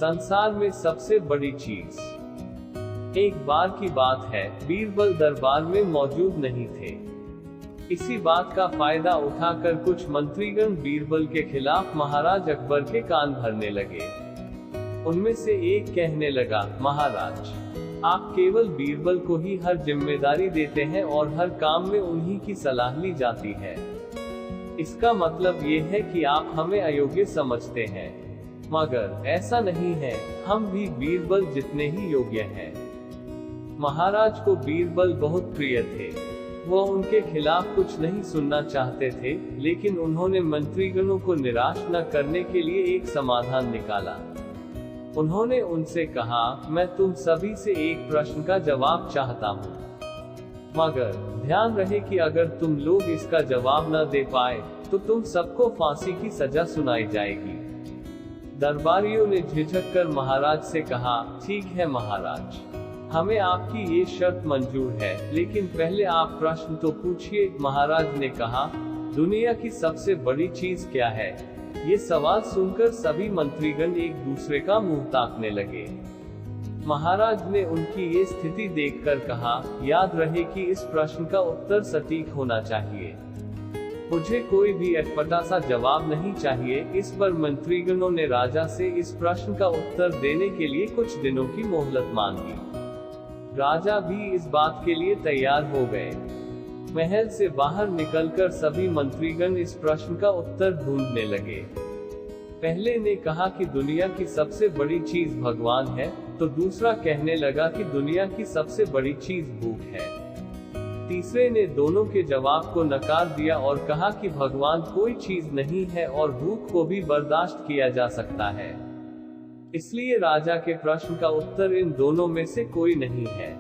संसार में सबसे बड़ी चीज। एक बार की बात है, बीरबल दरबार में मौजूद नहीं थे। इसी बात का फायदा उठाकर कुछ मंत्रीगण बीरबल के खिलाफ महाराज अकबर के कान भरने लगे। उनमें से एक कहने लगा, महाराज, आप केवल बीरबल को ही हर जिम्मेदारी देते हैं और हर काम में उन्हीं की सलाह ली जाती है। इसका मतलब ये है कि आप हमें अयोग्य समझते हैं। मगर ऐसा नहीं है, हम भी बीरबल जितने ही योग्य हैं। महाराज को बीरबल बहुत प्रिय थे। वो उनके खिलाफ कुछ नहीं सुनना चाहते थे, लेकिन उन्होंने मंत्रीगणों को निराश न करने के लिए एक समाधान निकाला। उन्होंने उनसे कहा, मैं तुम सभी से एक प्रश्न का जवाब चाहता हूँ, मगर ध्यान रहे कि अगर तुम लोग इसका जवाब न दे पाए तो तुम सबको फांसी की सजा सुनाई जाएगी। दरबारियों ने झिझक कर महाराज से कहा, ठीक है महाराज, हमें आपकी ये शर्त मंजूर है, लेकिन पहले आप प्रश्न तो पूछिए। महाराज ने कहा, दुनिया की सबसे बड़ी चीज क्या है? ये सवाल सुनकर सभी मंत्रीगण एक दूसरे का मुंह ताकने लगे। महाराज ने उनकी ये स्थिति देखकर कहा, याद रहे कि इस प्रश्न का उत्तर सटीक होना चाहिए। मुझे कोई भी अटपटा सा जवाब नहीं चाहिए। इस पर मंत्रीगणों ने राजा से इस प्रश्न का उत्तर देने के लिए कुछ दिनों की मोहलत मांगी। राजा भी इस बात के लिए तैयार हो गए। महल से बाहर निकलकर सभी मंत्रीगण इस प्रश्न का उत्तर ढूंढने लगे। पहले ने कहा कि दुनिया की सबसे बड़ी चीज भगवान है, तो दूसरा कहने लगा कि दुनिया की सबसे बड़ी चीज भूख है। तीसरे ने दोनों के जवाब को नकार दिया और कहा कि भगवान कोई चीज नहीं है और भूख को भी बर्दाश्त किया जा सकता है। इसलिए राजा के प्रश्न का उत्तर इन दोनों में से कोई नहीं है।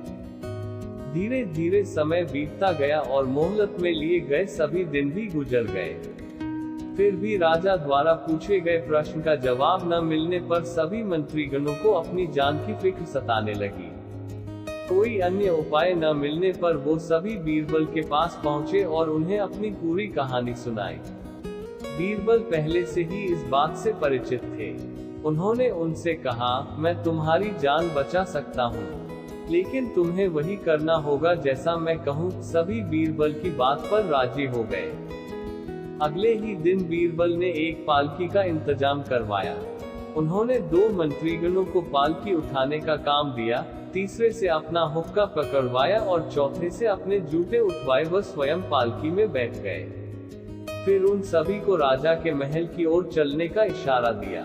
धीरे धीरे समय बीतता गया और मोहलत में लिए गए सभी दिन भी गुजर गए। फिर भी राजा द्वारा पूछे गए प्रश्न का जवाब न मिलने पर सभी मंत्रीगणों को अपनी जान की फिक्र सताने लगी। कोई अन्य उपाय न मिलने पर वो सभी बीरबल के पास पहुंचे और उन्हें अपनी पूरी कहानी सुनाई। बीरबल पहले से ही इस बात से परिचित थे। उन्होंने उनसे कहा, मैं तुम्हारी जान बचा सकता हूँ, लेकिन तुम्हें वही करना होगा जैसा मैं कहूँ। सभी बीरबल की बात पर राजी हो गए। अगले ही दिन बीरबल ने एक पालकी का इंतजाम करवाया। उन्होंने 2 मंत्रीगणों को पालकी उठाने का काम दिया, तीसरे से अपना हुक्का पकड़वाया और चौथे से अपने जूते उठवाए व स्वयं पालकी में बैठ गए। फिर उन सभी को राजा के महल की ओर चलने का इशारा दिया।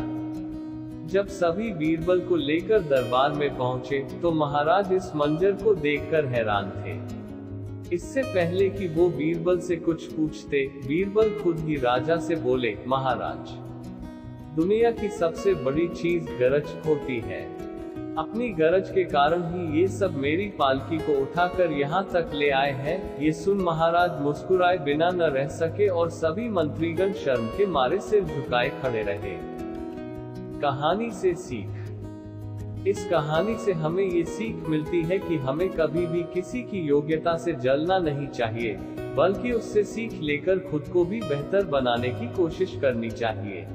जब सभी बीरबल को लेकर दरबार में पहुंचे, तो महाराज इस मंजर को देखकर हैरान थे। इससे पहले कि वो बीरबल से कुछ पूछते, बीरबल खुद ही राजा से बोले, महाराज, दुनिया की सबसे बड़ी चीज गरज होती है। अपनी गरज के कारण ही ये सब मेरी पालकी को उठाकर यहाँ तक ले आए हैं। ये सुन महाराज मुस्कुराए बिना न रह सके और सभी मंत्रीगण शर्म के मारे सिर झुकाए खड़े रहे। कहानी से सीख। इस कहानी से हमें ये सीख मिलती है कि हमें कभी भी किसी की योग्यता से जलना नहीं चाहिए, बल्कि उससे सीख लेकर खुद को भी बेहतर बनाने की कोशिश करनी चाहिए।